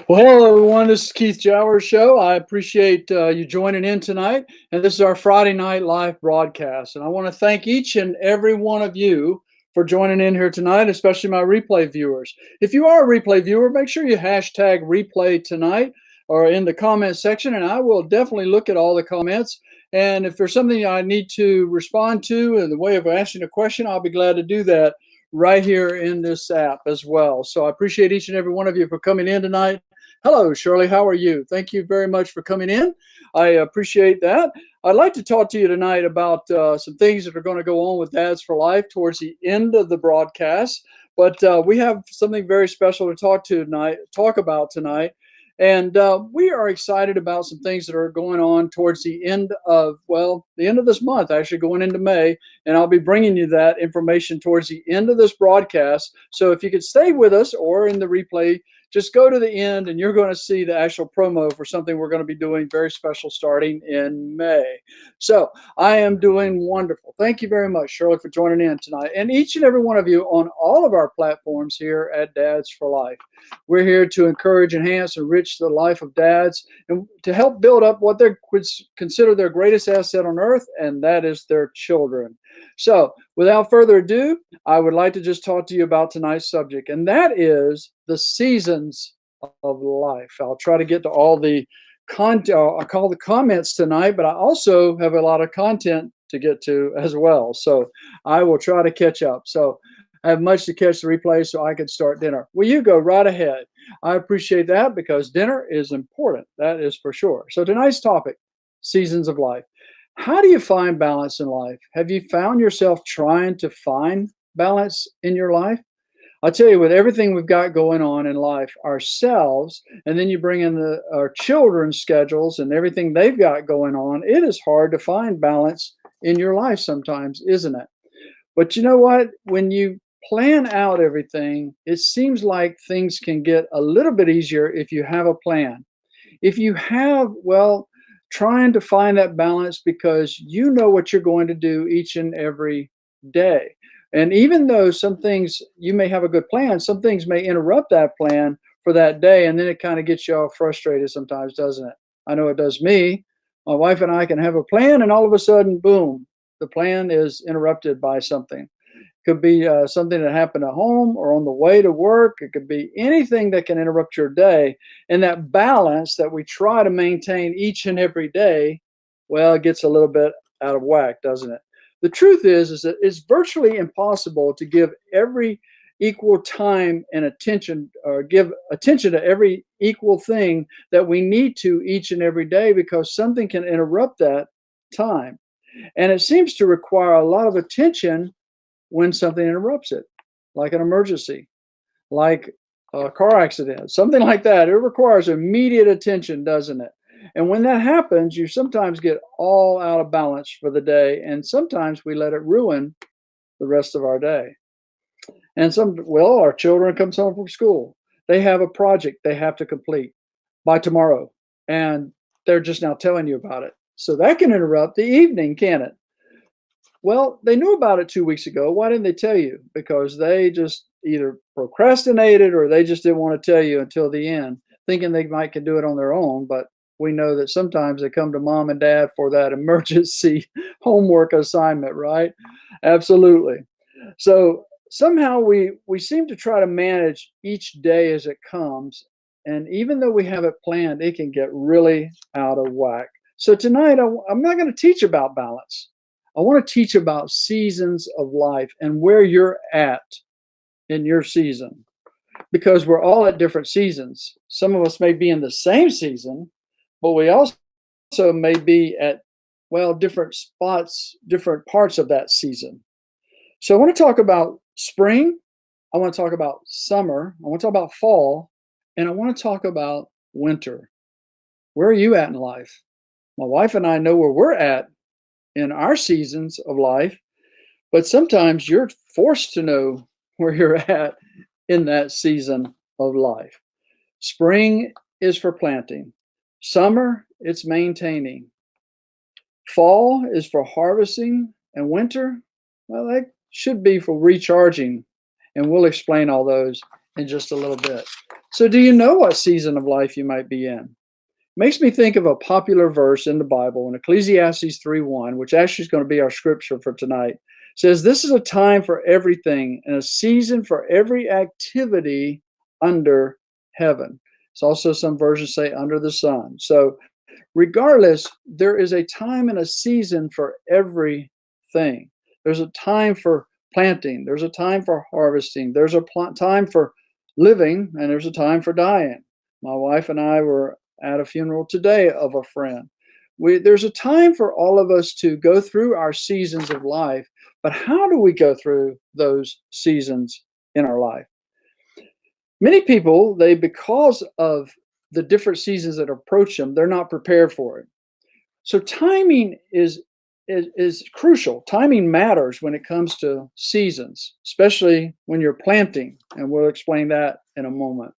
Well, hello everyone. This is Keith Jowers Show. I appreciate you joining in tonight. And this is our Friday night live broadcast. And I want to thank each and every one of you for joining in here tonight, especially my replay viewers. If you are a replay viewer, make sure you hashtag replay tonight or in the comment section, and I will definitely look at all the comments. And if there's something I need to respond to in the way of asking a question, I'll be glad to do that right here in this app as well. So I appreciate each and every one of you for coming in tonight. Hello, Shirley. How are you? Thank you very much for coming in. I appreciate that. I'd like to talk to you tonight about some things that are going to go on with Dads for Life towards the end of the broadcast. But we have something very special to talk about tonight. And we are excited about some things that are going on towards the end of, the end of this month, actually going into May. And I'll be bringing you that information towards the end of this broadcast. So if you could stay with us or in the replay, just go to the end and you're going to see the actual promo for something we're going to be doing very special starting in May. So I am doing wonderful. Thank you very much, Shirley, for joining in tonight. And each and every one of you on all of our platforms here at Dads for Life. We're here to encourage, enhance, enrich the life of dads and to help build up what they consider their greatest asset on earth, and that is their children. So without further ado, I would like to just talk to you about tonight's subject, and that is the seasons of life. I'll try to get to all the content. I'll call the comments tonight, but I also have a lot of content to get to as well. So I will try to catch up. So I have much to catch the replay so I can start dinner. Well, you go right ahead. I appreciate that because dinner is important. That is for sure. So tonight's topic, seasons of life. How do you find balance in life? Have you found yourself trying to find balance in your life? I'll tell you, with everything we've got going on in life, ourselves, and then you bring in our children's schedules and everything they've got going on, it is hard to find balance in your life sometimes, isn't it? But you know what? When you plan out everything, it seems like things can get a little bit easier if you have a plan. If you have, trying to find that balance because you know what you're going to do each and every day. And even though some things you may have a good plan, some things may interrupt that plan for that day. And then it kind of gets you all frustrated sometimes, doesn't it? I know it does me. My wife and I can have a plan, and all of a sudden, boom, the plan is interrupted by something. Could be something that happened at home or on the way to work. It could be anything that can interrupt your day. And that balance that we try to maintain each and every day, well, it gets a little bit out of whack, doesn't it? The truth is that it's virtually impossible to give every equal time and attention or give attention to every equal thing that we need to each and every day because something can interrupt that time. And it seems to require a lot of attention when something interrupts it, like an emergency, like a car accident, something like that. It requires immediate attention, doesn't it? And when that happens, you sometimes get all out of balance for the day, and sometimes we let it ruin the rest of our day. And our children comes home from school. They have a project they have to complete by tomorrow, and they're just now telling you about it. So that can interrupt the evening, can it? Well, they knew about it 2 weeks ago. Why didn't they tell you? Because they just either procrastinated or they just didn't want to tell you until the end, thinking they might can do it on their own. But we know that sometimes they come to mom and dad for that emergency homework assignment, right? Absolutely. So somehow we seem to try to manage each day as it comes. And even though we have it planned, it can get really out of whack. So tonight, I'm not going to teach about balance. I want to teach about seasons of life and where you're at in your season because we're all at different seasons. Some of us may be in the same season, but we also may be at, different spots, different parts of that season. So I want to talk about spring. I want to talk about summer. I want to talk about fall. And I want to talk about winter. Where are you at in life? My wife and I know where we're at in our seasons of life, but sometimes you're forced to know where you're at in that season of life. Spring is for planting. Summer, it's maintaining. Fall is for harvesting, and winter, that should be for recharging. And we'll explain all those in just a little bit. So, do you know what season of life you might be in? Makes me think of a popular verse in the Bible in Ecclesiastes 3:1, which actually is going to be our scripture for tonight. It says, "This is a time for everything and a season for every activity under heaven." It's also some versions say under the sun. So, regardless, there is a time and a season for everything. There's a time for planting, there's a time for harvesting, there's a time for living, and there's a time for dying. My wife and I were at a funeral today of a friend. There's a time for all of us to go through our seasons of life, but how do we go through those seasons in our life? Many people, because of the different seasons that approach them, they're not prepared for it. So timing is crucial. Timing matters when it comes to seasons, especially when you're planting, and we'll explain that in a moment.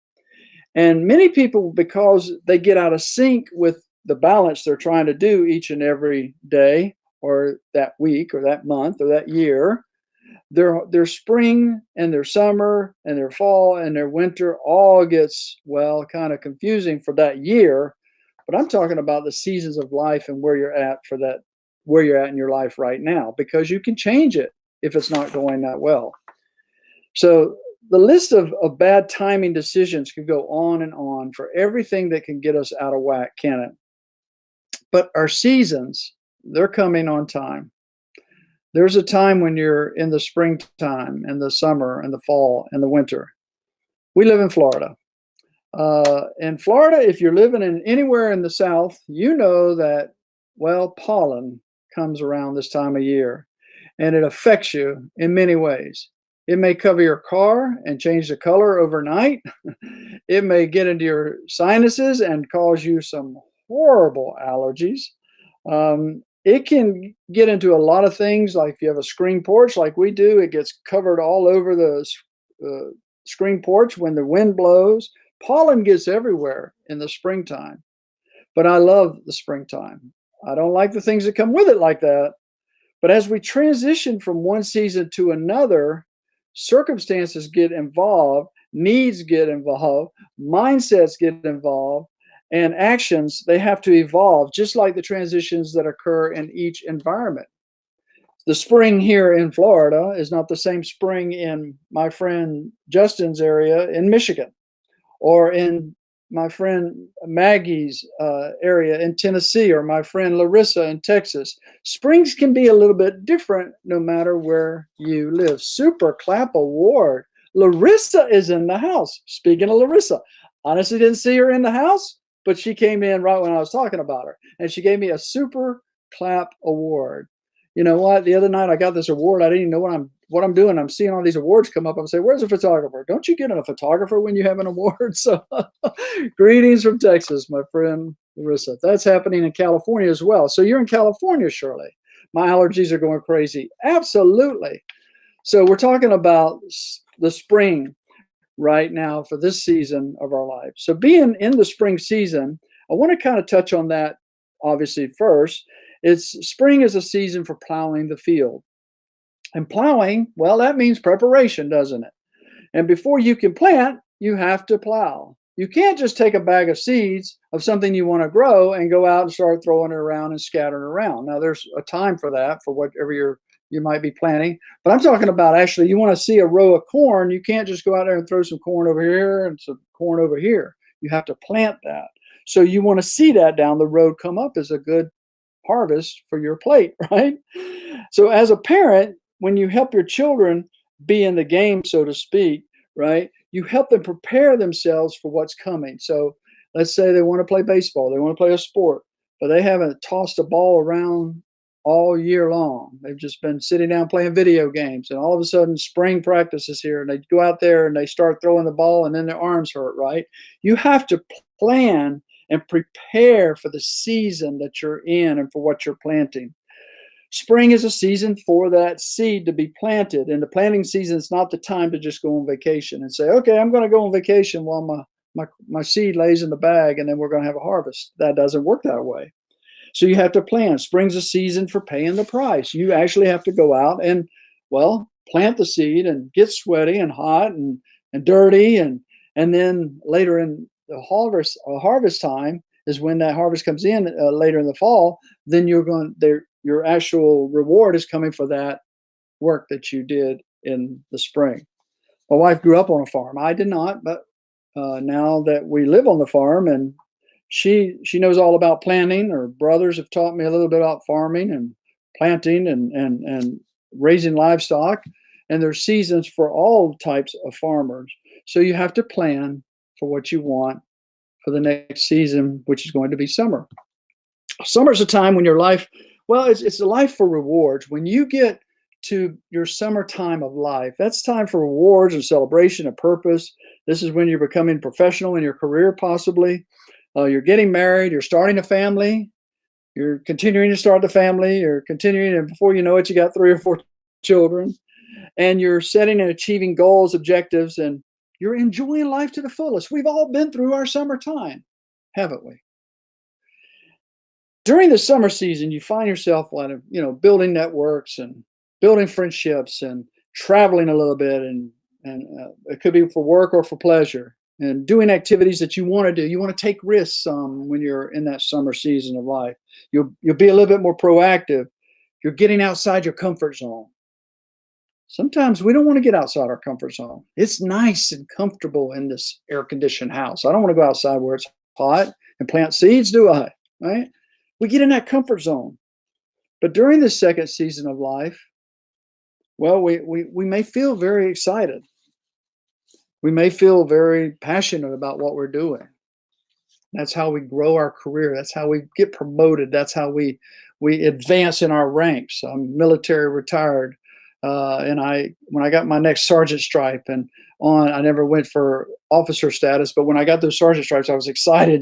And many people, because they get out of sync with the balance they're trying to do each and every day, or that week, or that month, or that year, their spring and their summer and their fall and their winter all gets, well, kind of confusing for that year. But I'm talking about the seasons of life and where you're at for that, where you're at in your life right now, because you can change it if it's not going that well. So the list of bad timing decisions could go on and on for everything that can get us out of whack, can it? But our seasons, they're coming on time. There's a time when you're in the springtime and the summer and the fall and the winter. We live in Florida. In Florida, if you're living in anywhere in the South, you know that, well, pollen comes around this time of year, and it affects you in many ways. It may cover your car and change the color overnight. It may get into your sinuses and cause you some horrible allergies. It can get into a lot of things, like if you have a screen porch like we do, it gets covered all over the screen porch when the wind blows. Pollen gets everywhere in the springtime. But I love the springtime. I don't like the things that come with it like that. But as we transition from one season to another, circumstances get involved, needs get involved, mindsets get involved, and actions, they have to evolve, just like the transitions that occur in each environment. The spring here in Florida is not the same spring in my friend Justin's area in Michigan, or in my friend Maggie's area in Tennessee, or my friend Larissa in Texas. Springs can be a little bit different no matter where you live. Super clap award. Larissa is in the house. Speaking of Larissa, honestly didn't see her in the house, but she came in right when I was talking about her, and she gave me a super clap award. You know what? The other night I got this award. I didn't even know what I'm doing. I'm seeing all these awards come up. I'm saying, "Where's the photographer? Don't you get a photographer when you have an award?" So, greetings from Texas, my friend Larissa. That's happening in California as well. So you're in California, Shirley. My allergies are going crazy. Absolutely. So we're talking about the spring right now for this season of our life. So being in the spring season, I want to kind of touch on that obviously first. Spring is a season for plowing the field. And plowing, well, that means preparation, doesn't it? And before you can plant, you have to plow. You can't just take a bag of seeds of something you want to grow and go out and start throwing it around and scattering around. Now, there's a time for that, for whatever you might be planting. But I'm talking about, actually, you want to see a row of corn, you can't just go out there and throw some corn over here and some corn over here. You have to plant that. So you want to see that down the road come up as a good harvest for your plate, right? So as a parent, when you help your children be in the game, so to speak, right, you help them prepare themselves for what's coming. So let's say they want to play baseball, they want to play a sport, but they haven't tossed a ball around all year long. They've just been sitting down playing video games, and all of a sudden spring practice is here, and they go out there and they start throwing the ball, and then their arms hurt, right? You have to plan and prepare for the season that you're in and for what you're planting. Spring is a season for that seed to be planted, and the planting season is not the time to just go on vacation and say, okay, I'm going to go on vacation while my seed lays in the bag, and then we're going to have a harvest. That doesn't work that way. So you have to plan. Spring's a season for paying the price. You actually have to go out and, well, plant the seed and get sweaty and hot and dirty and And then later in the harvest time is when that harvest comes in later in the fall. Then you're going there. Your actual reward is coming for that work that you did in the spring. My wife grew up on a farm. I did not, but now that we live on the farm, and she knows all about planting. Her brothers have taught me a little bit about farming and planting and raising livestock. And there's seasons for all types of farmers. So you have to plan for what you want for the next season, which is going to be summer. Summer's a time when your life, well, it's a life for rewards. When you get to your summertime of life, that's time for rewards and celebration and purpose. This is when you're becoming professional in your career, possibly. You're getting married, you're starting a family, you're continuing to start the family, you're continuing, and before you know it, you got 3 or 4 children, and you're setting and achieving goals, objectives, and you're enjoying life to the fullest. We've all been through our summertime, haven't we? During the summer season, you find yourself building networks and building friendships and traveling a little bit, and it could be for work or for pleasure, and doing activities that you want to do. You want to take risks when you're in that summer season of life. You'll be a little bit more proactive. You're getting outside your comfort zone. Sometimes we don't want to get outside our comfort zone. It's nice and comfortable in this air-conditioned house. I don't want to go outside where it's hot and plant seeds, do I? Right? We get in that comfort zone. But during the second season of life, well, we may feel very excited. We may feel very passionate about what we're doing. That's how we grow our career. That's how we get promoted. That's how we advance in our ranks. I'm military retired, and when I got my next sergeant stripe I never went for officer status, but when I got those sergeant stripes, I was excited,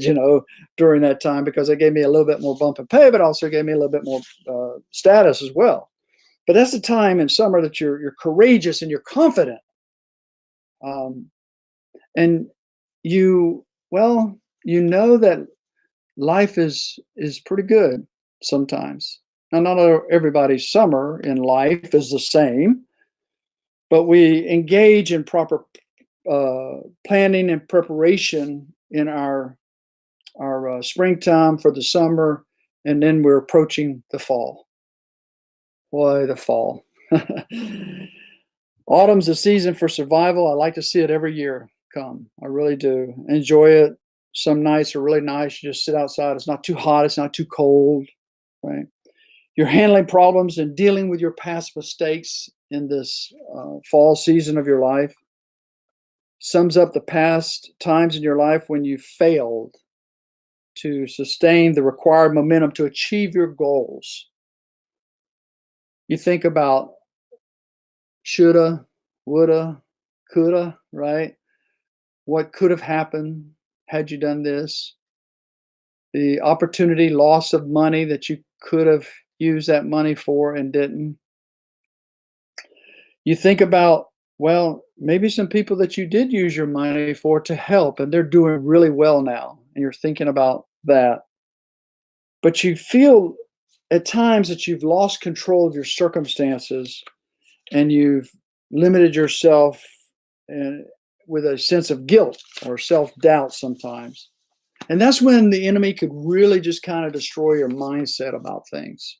during that time, because it gave me a little bit more bump in pay, but also gave me a little bit more status as well. But that's the time in summer that you're courageous and you're confident, and you know that life is pretty good sometimes. Now, not everybody's summer in life is the same, but we engage in proper planning and preparation in our springtime for the summer, and then we're approaching the fall. Boy, the fall. Autumn's a season for survival. I like to see it every year come. I really do. Enjoy it. Some nights are really nice. You just sit outside. It's not too hot. It's not too cold. Right? You're handling problems and dealing with your past mistakes in this fall season of your life. Sums up the past times in your life when you failed to sustain the required momentum to achieve your goals. You think about shoulda, woulda, coulda, right? What could have happened had you done this? The opportunity loss of money that you could have used that money for and didn't. You think about, well, maybe some people that you did use your money for to help, and they're doing really well now, and you're thinking about that. But you feel at times that you've lost control of your circumstances, and you've limited yourself and with a sense of guilt or self-doubt sometimes. And that's when the enemy could really just kind of destroy your mindset about things.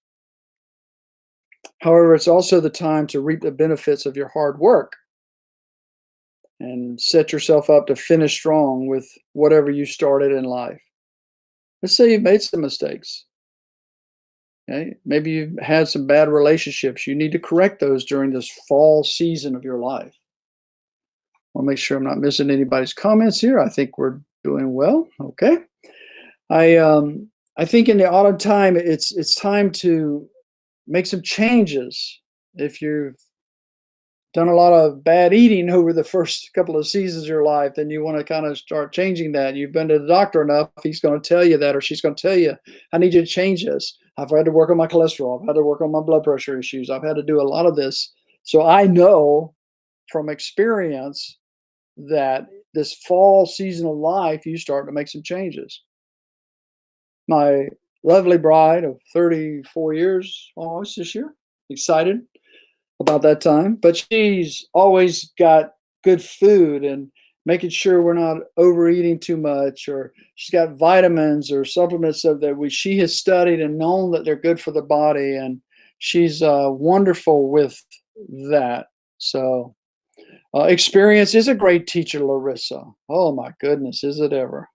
However, it's also the time to reap the benefits of your hard work and set yourself up to finish strong with whatever you started in life. Let's say you've made some mistakes. Okay? Maybe you've had some bad relationships. You need to correct those during this fall season of your life. I'll make sure I'm not missing anybody's comments here. I think we're doing well. Okay. I think in the autumn time, it's time to make some changes. If you've done a lot of bad eating over the first couple of seasons of your life, then you want to kind of start changing that. You've been to the doctor enough, he's going to tell you that, or she's going to tell you, I need you to change this. I've had to work on my cholesterol. I've had to work on my blood pressure issues. I've had to do a lot of this. So I know from experience that this fall season of life, you start to make some changes. My lovely bride of 34 years, almost this year, excited about that time, but she's always got good food and making sure we're not overeating too much, or she's got vitamins or supplements that she has studied and known that they're good for the body, and she's wonderful with that. So experience is a great teacher, Larissa. Oh my goodness, is it ever?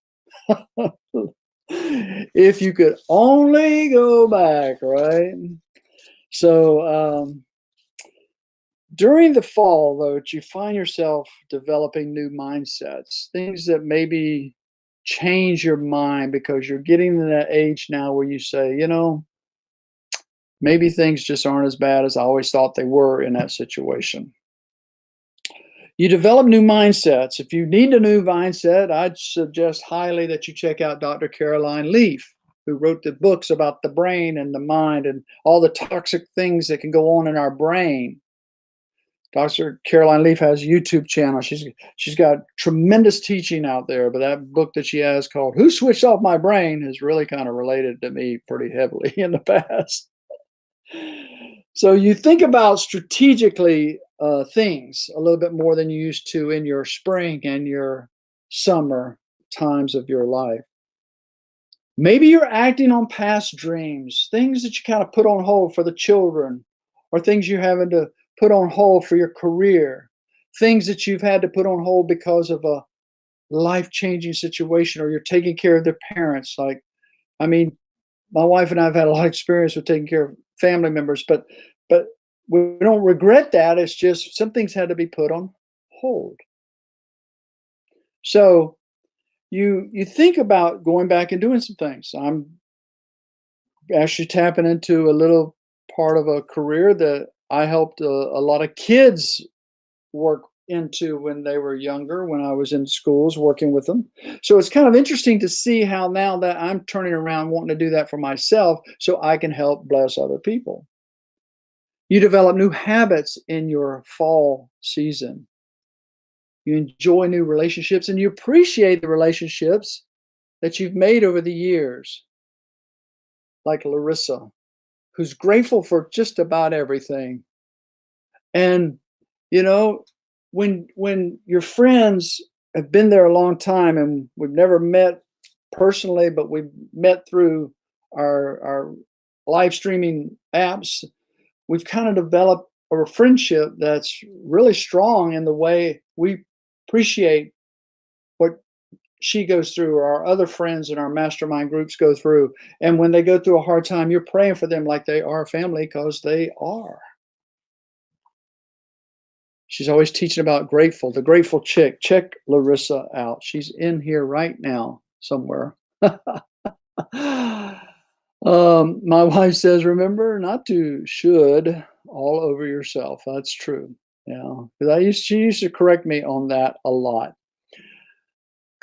If you could only go back, right? So during the fall, though, do you find yourself developing new mindsets, things that maybe change your mind because you're getting to that age now where you say, maybe things just aren't as bad as I always thought they were in that situation. You develop new mindsets. If you need a new mindset, I'd suggest highly that you check out Dr. Caroline Leaf, who wrote the books about the brain and the mind and all the toxic things that can go on in our brain. Dr. Caroline Leaf has a YouTube channel. She's got tremendous teaching out there, but that book that she has called Who Switched Off My Brain has really kind of related to me pretty heavily in the past. So you think about strategically things a little bit more than you used to in your spring and your summer times of your life. Maybe you're acting on past dreams, things that you kind of put on hold for the children, or things you're having to put on hold for your career, things that you've had to put on hold because of a life-changing situation, or you're taking care of their parents. Like, I mean, my wife and I have had a lot of experience with taking care of family members, but we don't regret that. It's just some things had to be put on hold. So you think about going back and doing some things. I'm actually tapping into a little part of a career that I helped a lot of kids work into when they were younger, when I was in schools working with them. So it's kind of interesting to see how now that I'm turning around wanting to do that for myself so I can help bless other people. You develop new habits in your fall season. You enjoy new relationships and you appreciate the relationships that you've made over the years, like Larissa, who's grateful for just about everything. And you know, when your friends have been there a long time and we've never met personally, but we've met through our live streaming apps, we've kind of developed a friendship that's really strong in the way we appreciate what she goes through, or our other friends in our mastermind groups go through. And when they go through a hard time, you're praying for them like they are family, because they are. She's always teaching about grateful, the grateful chick. Check Larissa out. She's in here right now somewhere. My wife says, remember not to should all over yourself. That's true. Yeah. Because she used to correct me on that a lot.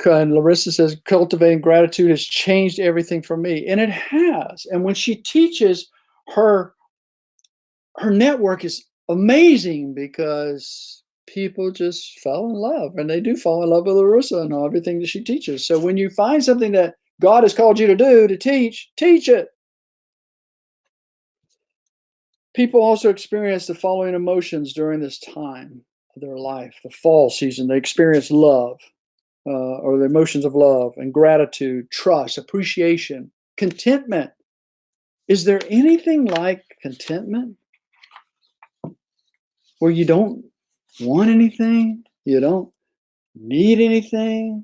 And Larissa says, cultivating gratitude has changed everything for me. And it has. And when she teaches, her her network is amazing because people just fell in love, and they do fall in love with Larissa and everything that she teaches. So when you find something that God has called you to do, to teach it. People also experience the following emotions during this time of their life, the fall season. They experience love, or the emotions of love and gratitude, trust, appreciation, contentment. Is there anything like contentment where you don't want anything, you don't need anything,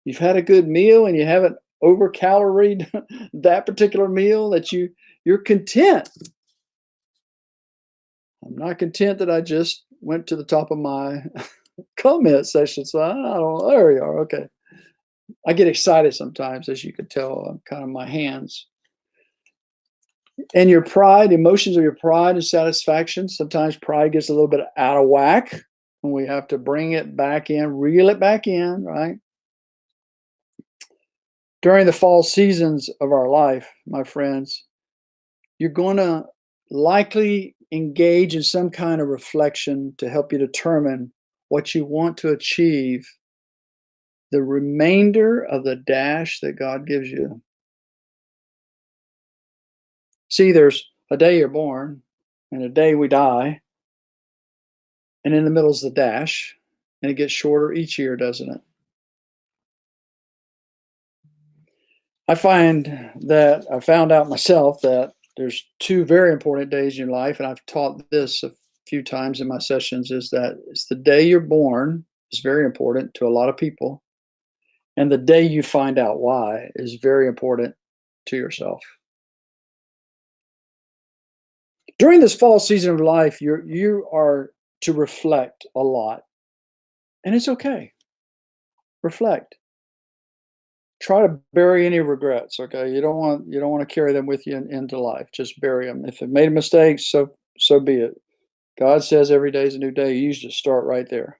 you've had a good meal and you haven't over caloried that particular meal, that you're content? I'm not content that I just went to the top of my comment section. So I don't know. There we are. Okay. I get excited sometimes, as you could tell. I'm kind of my hands. And your pride, emotions of your pride and satisfaction. Sometimes pride gets a little bit out of whack, and we have to bring it back in, reel it back in, right? During the fall seasons of our life, my friends, you're going to likely engage in some kind of reflection to help you determine what you want to achieve the remainder of the dash that God gives you. See, there's a day you're born and a day we die, and in the middle is the dash. And it gets shorter each year, doesn't it? I found out myself that there's two very important days in your life, and I've taught this a few times in my sessions, is that it's the day you're born is very important to a lot of people, and the day you find out why is very important to yourself. During this fall season of life, you are to reflect a lot, and it's okay. Reflect. Try to bury any regrets, okay? You don't want to carry them with you into life. Just bury them. If it made a mistake, so be it. God says every day is a new day. You just start right there.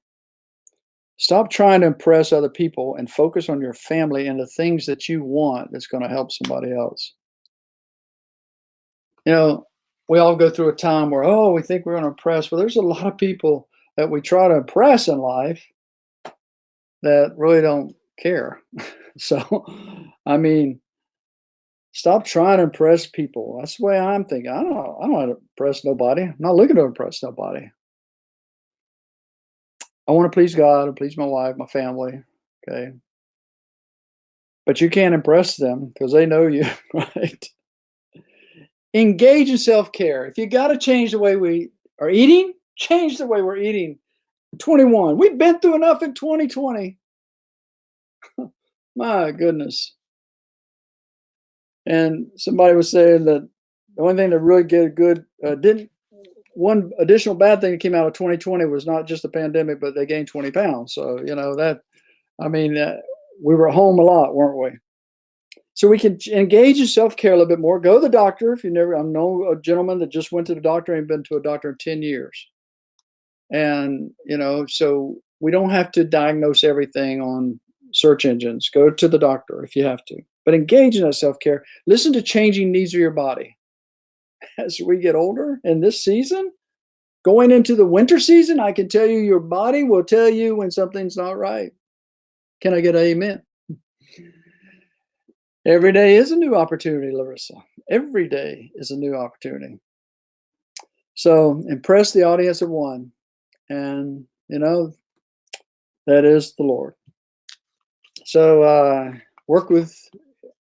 Stop trying to impress other people and focus on your family and the things that you want that's going to help somebody else. You know, we all go through a time where, oh, we think we're going to impress. Well, there's a lot of people that we try to impress in life that really don't care. So, I mean, stop trying to impress people. That's the way I'm thinking. I don't want to impress nobody. I'm not looking to impress nobody. I want to please God and please my wife, my family. Okay. But you can't impress them because they know you, right? Engage in self care. If you got to change the way we are eating, change the way we're eating. 21. We've been through enough in 2020. My goodness. And somebody was saying that the only thing that really get good didn't one additional bad thing that came out of 2020 was not just the pandemic, but they gained 20 pounds. So that I mean, we were home a lot, weren't we? So we can engage in self care a little bit more. Go to the doctor if you never. I know a gentleman that just went to the doctor and been to a doctor in 10 years, and so we don't have to diagnose everything on search engines. Go to the doctor if you have to, but engage in that self care. Listen to changing needs of your body as we get older in this season. Going into the winter season, I can tell you your body will tell you when something's not right. Can I get an amen? Every day is a new opportunity, Larissa. Every day is a new opportunity. So impress the audience of one. And, that is the Lord. So work with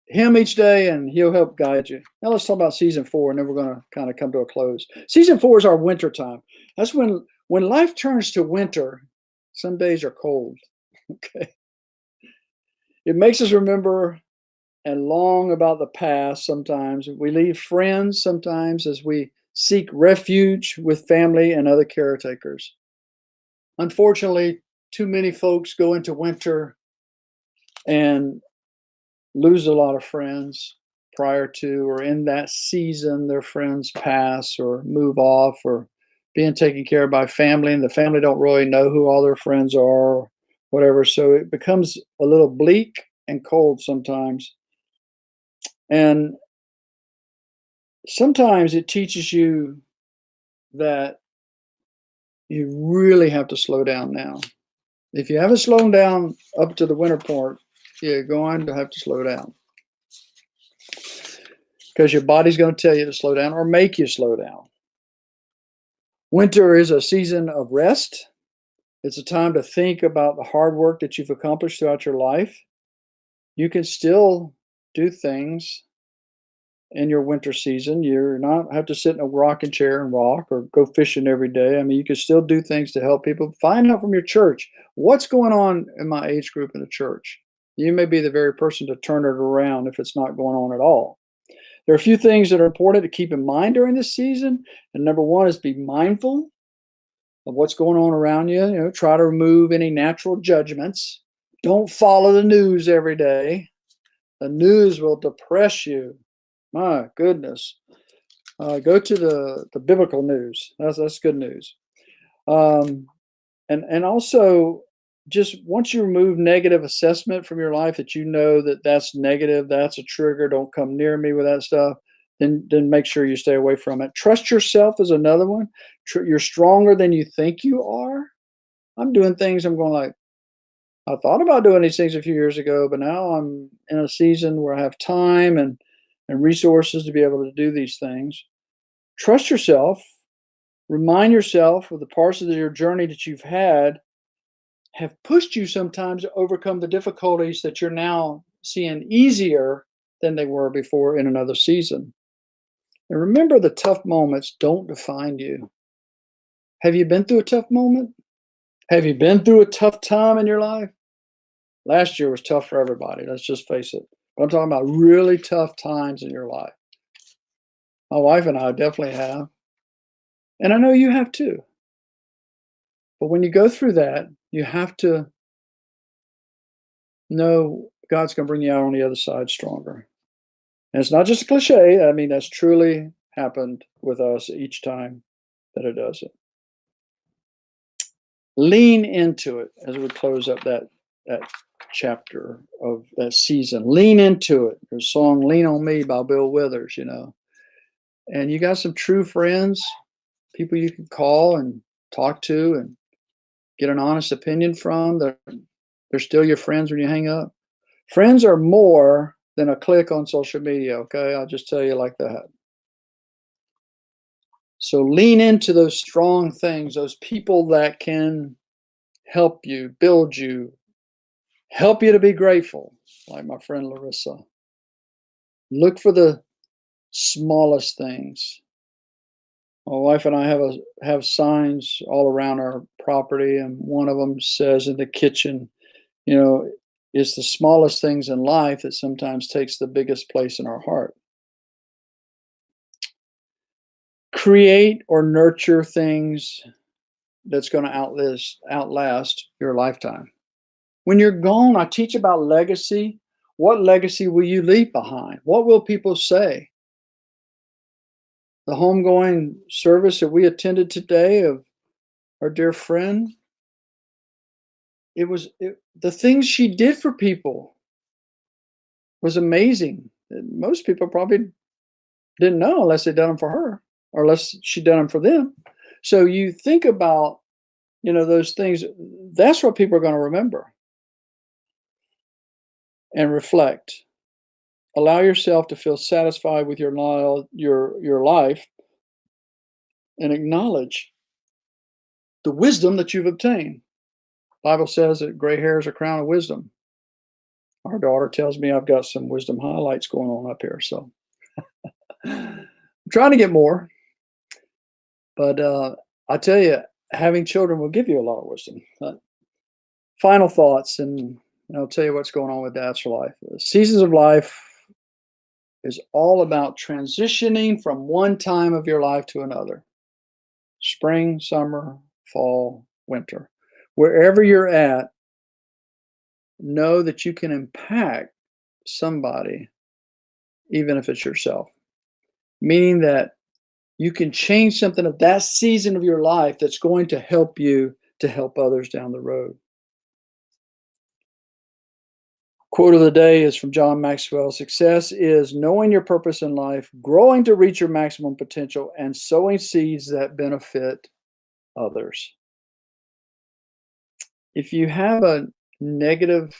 Him each day and He'll help guide you. Now let's talk about season 4, and then we're going to kind of come to a close. Season 4 is our winter time. That's when life turns to winter, some days are cold. Okay. It makes us remember and long about the past sometimes. We leave friends sometimes as we seek refuge with family and other caretakers. Unfortunately, too many folks go into winter and lose a lot of friends prior to or in that season. Their friends pass or move off or being taken care of by family, and the family don't really know who all their friends are or whatever. So it becomes a little bleak and cold sometimes. And sometimes it teaches you that you really have to slow down now. If you haven't slowed down up to the winter part, you're going to have to slow down because your body's going to tell you to slow down or make you slow down. Winter is a season of rest. It's a time to think about the hard work that you've accomplished throughout your life. You can still do things in your winter season. You're not have to sit in a rocking chair and rock or go fishing every day. I mean, you can still do things to help people. Find out from your church what's going on in my age group in the church. You may be the very person to turn it around if it's not going on at all. There are a few things that are important to keep in mind during this season. And number one is be mindful of what's going on around you. Try to remove any natural judgments. Don't follow the news every day. The news will depress you. My goodness. Go to the biblical news. That's good news. And also, just once you remove negative assessment from your life that that's negative, that's a trigger, don't come near me with that stuff, then make sure you stay away from it. Trust yourself is another one. You're stronger than you think you are. I'm doing things I'm going like, I thought about doing these things a few years ago, but now I'm in a season where I have time and resources to be able to do these things. Trust yourself. Remind yourself of the parts of your journey that you've had have pushed you sometimes to overcome the difficulties that you're now seeing easier than they were before in another season. And remember, the tough moments don't define you. Have you been through a tough moment? Have you been through a tough time in your life? Last year was tough for everybody, let's just face it. But I'm talking about really tough times in your life. My wife and I definitely have. And I know you have too. But when you go through that, you have to know God's going to bring you out on the other side stronger. And it's not just a cliche. I mean, that's truly happened with us each time that it does it. Lean into it as we close up that chapter of that season. Lean into it. There's a song, Lean on Me by Bill Withers, you know. And you got some true friends, people you can call and talk to and get an honest opinion from. They're still your friends when you hang up. Friends are more than a click on social media, okay? I'll just tell you like that. So lean into those strong things, those people that can help you, build you, help you to be grateful, like my friend Larissa. Look for the smallest things. My wife and I have signs all around our property, and one of them says in the kitchen, you know, it's the smallest things in life that sometimes takes the biggest place in our heart. Create or nurture things that's going to outlast your lifetime. When you're gone, I teach about legacy. What legacy will you leave behind? What will people say? The homegoing service that we attended today of our dear friend, the things she did for people was amazing. Most people probably didn't know unless they'd done them for her or unless she'd done them for them. So you think about, those things, that's what people are going to remember. And reflect. Allow yourself to feel satisfied with your life and acknowledge the wisdom that you've obtained. The Bible says that gray hair is a crown of wisdom. Our daughter tells me I've got some wisdom highlights going on up here, so I'm trying to get more. But I tell you, having children will give you a lot of wisdom. Final thoughts, and I'll tell you what's going on with Dads for Life. The Seasons of Life is all about transitioning from one time of your life to another. Spring, summer, fall, winter. Wherever you're at, know that you can impact somebody, even if it's yourself. Meaning that you can change something of that season of your life that's going to help you to help others down the road. Quote of the day is from John Maxwell. Success is knowing your purpose in life, growing to reach your maximum potential, and sowing seeds that benefit others. If you have a negative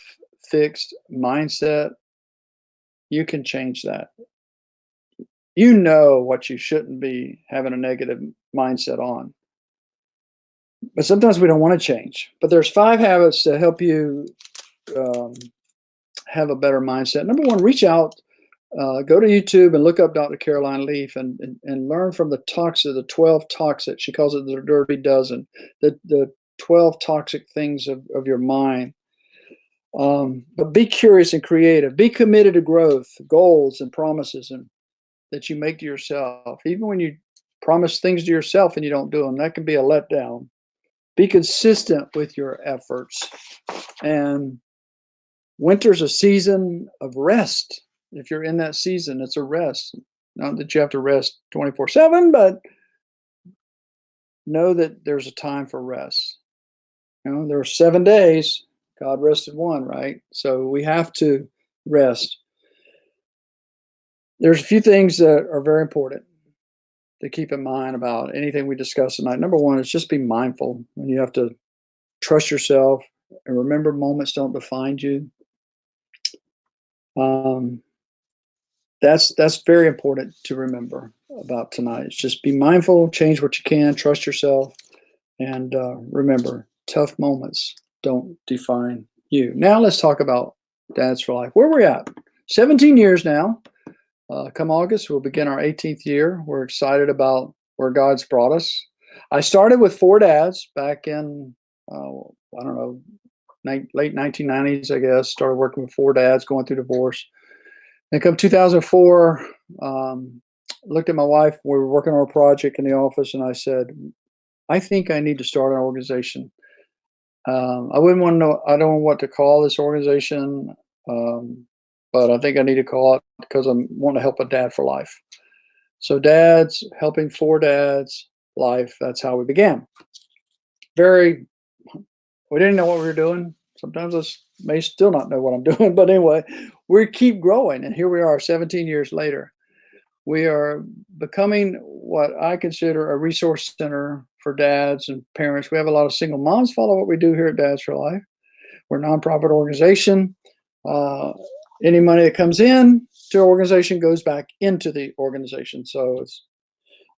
fixed mindset, you can change that. You know what you shouldn't be having a negative mindset on. But sometimes we don't want to change. But there's 5 habits to help you have a better mindset. Number 1, reach out. Go to YouTube and look up Dr. Caroline Leaf and learn from the 12 toxic. She calls it the dirty dozen. The 12 toxic things of your mind. But be curious and creative. Be committed to growth, goals, and promises that you make to yourself. Even when you promise things to yourself and you don't do them, that can be a letdown. Be consistent with your efforts. And winter's a season of rest. If you're in that season, it's a rest. Not that you have to rest 24/7, but know that there's a time for rest. There are 7 days. God rested one, right? So we have to rest. There's a few things that are very important to keep in mind about anything we discuss tonight. Number 1 is just be mindful. And you have to trust yourself and remember moments don't define you. That's very important to remember about tonight. It's just be mindful, change what you can, trust yourself, and remember, tough moments don't define you. Now let's talk about Dads for Life. Where we're at, 17 years now. Come August, we'll begin our 18th year. We're excited about where God's brought us. I started with 4 dads back in, I don't know, late 1990s, I guess. Started working with 4 dads going through divorce. Then come 2004, looked at my wife. We were working on a project in the office, and I said, I think I need to start an organization. I wouldn't want to know, I don't know what to call this organization, but I think I need to call it because I want to help a dad for life. So dads, helping 4 dads, life, that's how we began. We didn't know what we were doing. Sometimes I may still not know what I'm doing, but anyway, we keep growing. And here we are 17 years later. We are becoming what I consider a resource center for dads and parents. We have a lot of single moms follow what we do here at Dads for Life. We're a nonprofit organization. Any money that comes in to our organization goes back into the organization. So it's,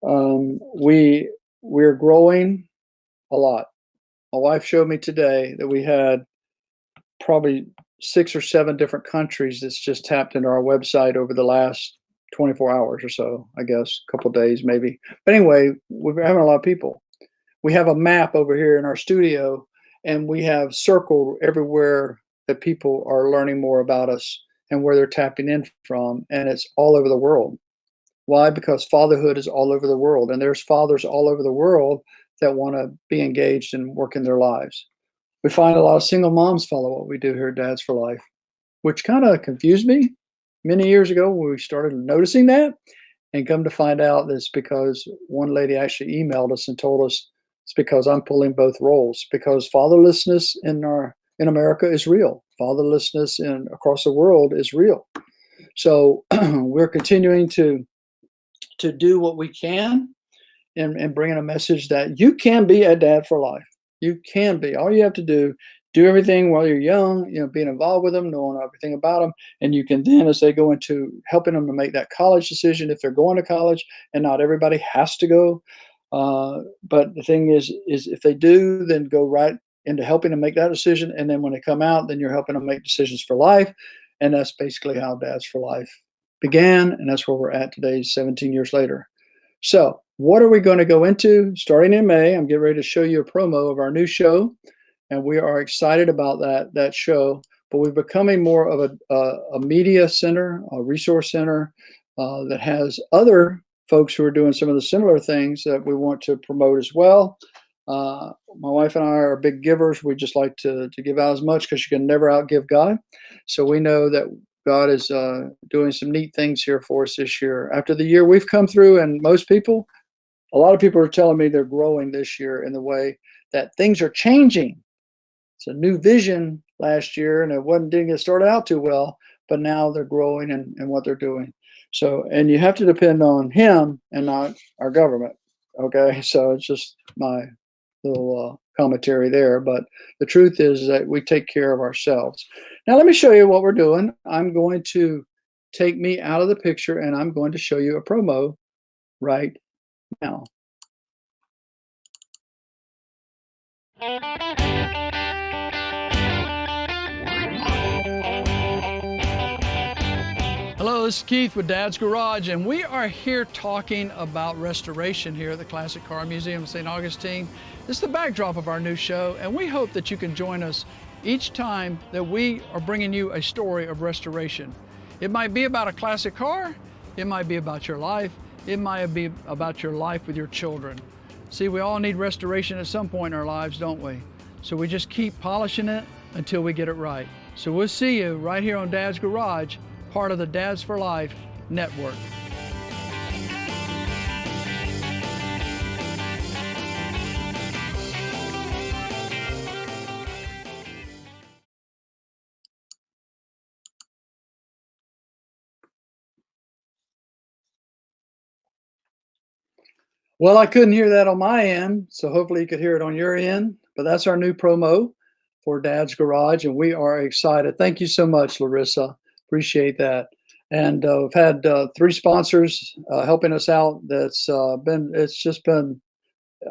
we're growing a lot. My wife showed me today that we had probably 6 or 7 different countries that's just tapped into our website over the last 24 hours or so, I guess, a couple of days maybe. But anyway, we're having a lot of people. We have a map over here in our studio, and we have circled everywhere that people are learning more about us and where they're tapping in from, and it's all over the world. Why? Because fatherhood is all over the world, and there's fathers all over the world that want to be engaged and work in their lives. We find a lot of single moms follow what we do here at Dads for Life, which kind of confused me many years ago when we started noticing that, and come to find out that it's because one lady actually emailed us and told us it's because I'm pulling both roles, because fatherlessness in America is real. Fatherlessness across the world is real. So we're continuing to do what we can and bringing a message that you can be a dad for life. You can be. All you have to do everything while you're young, being involved with them, knowing everything about them. And you can then, as they go into helping them to make that college decision, if they're going to college, and not everybody has to go. But the thing is if they do, then go right into helping them make that decision. And then when they come out, then you're helping them make decisions for life. And that's basically how Dads for Life began. And that's where we're at today, 17 years later. So what are we going to go into? Starting in May, I'm getting ready to show you a promo of our new show. And we are excited about that show. But we're becoming more of a media center, a resource center that has other folks who are doing some of the similar things that we want to promote as well. My wife and I are big givers. We just like to give out as much because you can never outgive God. So we know that God is doing some neat things here for us this year. After the year we've come through, and a lot of people are telling me they're growing this year in the way that things are changing. It's a new vision last year, and didn't get started out too well, but now they're growing in what they're doing. So, and you have to depend on Him and not our government. Okay, so it's just my little commentary there. But the truth is that we take care of ourselves. Now, let me show you what we're doing. I'm going to take me out of the picture, and I'm going to show you a promo right now. Hello, this is Keith with Dad's Garage, and we are here talking about restoration here at the Classic Car Museum of St. Augustine. This is the backdrop of our new show, and we hope that you can join us each time that we are bringing you a story of restoration. It might be about a classic car, it might be about your life, it might be about your life with your children. See, we all need restoration at some point in our lives, don't we? So we just keep polishing it until we get it right. So we'll see you right here on Dad's Garage, part of the Dads for Life network. Well, I couldn't hear that on my end, so hopefully you could hear it on your end. But that's our new promo for Dad's Garage, and we are excited. Thank you so much, Larissa. Appreciate that. And we've had 3 sponsors helping us out. It's just been,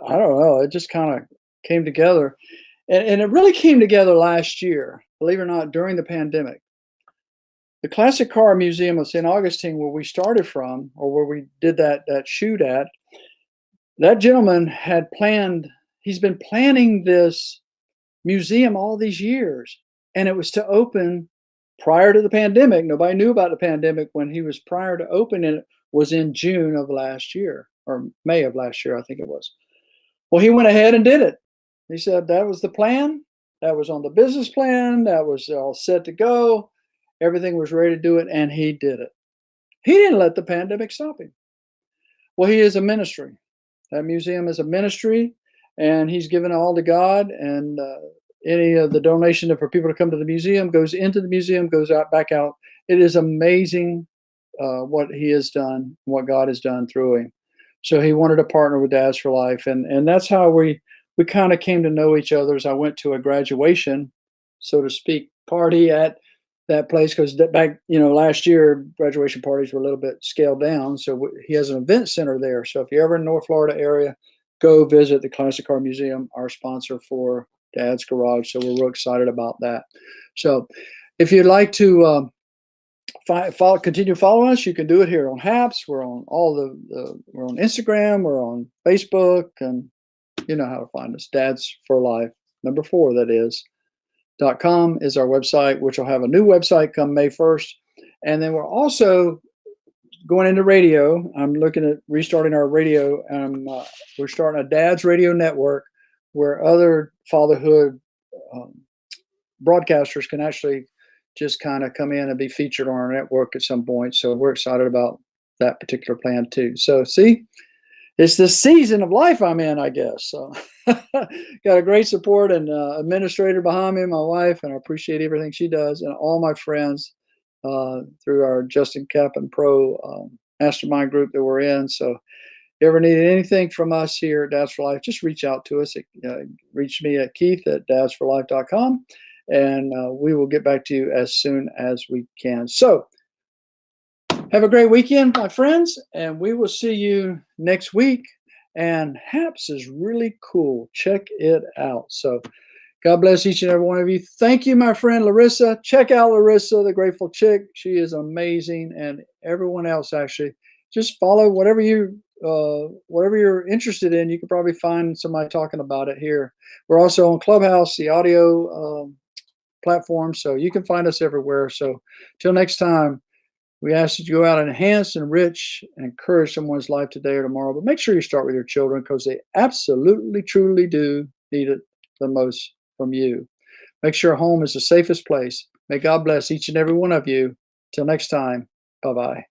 I don't know, it just kind of came together. And it really came together last year, believe it or not, during the pandemic. The Classic Car Museum of St. Augustine, where we started from, or where we did that shoot at, that gentleman had planned. He's been planning this museum all these years, and it was to open prior to the pandemic. Nobody knew about the pandemic when he was prior to opening it. Was in June of last year or May of last year, I think it was. Well, he went ahead and did it. He said that was the plan. That was on the business plan. That was all set to go. Everything was ready to do it, and he did it. He didn't let the pandemic stop him. Well, he is a ministry. That museum is a ministry, and he's given all to God. And any of the donation for people to come to the museum goes into the museum, goes out back out. It is amazing what he has done, what God has done through him. So he wanted to partner with Dads for Life, and that's how we kind of came to know each other. As I went to a graduation, so to speak, party at that place, because back last year graduation parties were a little bit scaled down. So he has an event center there. So if you're ever in North Florida area, go visit the Classic Car Museum, our sponsor for Dad's Garage. So we're real excited about that. So if you'd like to continue following us, you can do it here on Haps. We're on we're on Instagram, we're on Facebook, and you know how to find us. Dads for Life, number 4, that is. .com is our website, which will have a new website come May 1st. And then we're also going into radio. I'm looking at restarting our radio. We're starting a Dad's Radio Network where other fatherhood broadcasters can actually just kind of come in and be featured on our network at some point. So we're excited about that particular plan too. So see, it's the season of life I'm in, I guess. So got a great support and administrator behind me, my wife, and I appreciate everything she does, and all my friends through our Justin Kaplan Pro mastermind group that we're in. So if you ever need anything from us here at Dads for Life, just reach out to us. Reach me at keith@dadsforlife.com, and we will get back to you as soon as we can. So have a great weekend, my friends, and we will see you next week. And Haps is really cool. Check it out. So God bless each and every one of you. Thank you, my friend Larissa. Check out Larissa, the Grateful Chick. She is amazing. And everyone else, actually, just follow whatever you're interested in. You can probably find somebody talking about it here. We're also on Clubhouse, the audio platform, so you can find us everywhere. So till next time, we ask that you go out and enhance, enrich, and encourage someone's life today or tomorrow. But make sure you start with your children, because they absolutely, truly do need it the most from you. Make sure home is the safest place. May God bless each and every one of you. Till next time, bye-bye.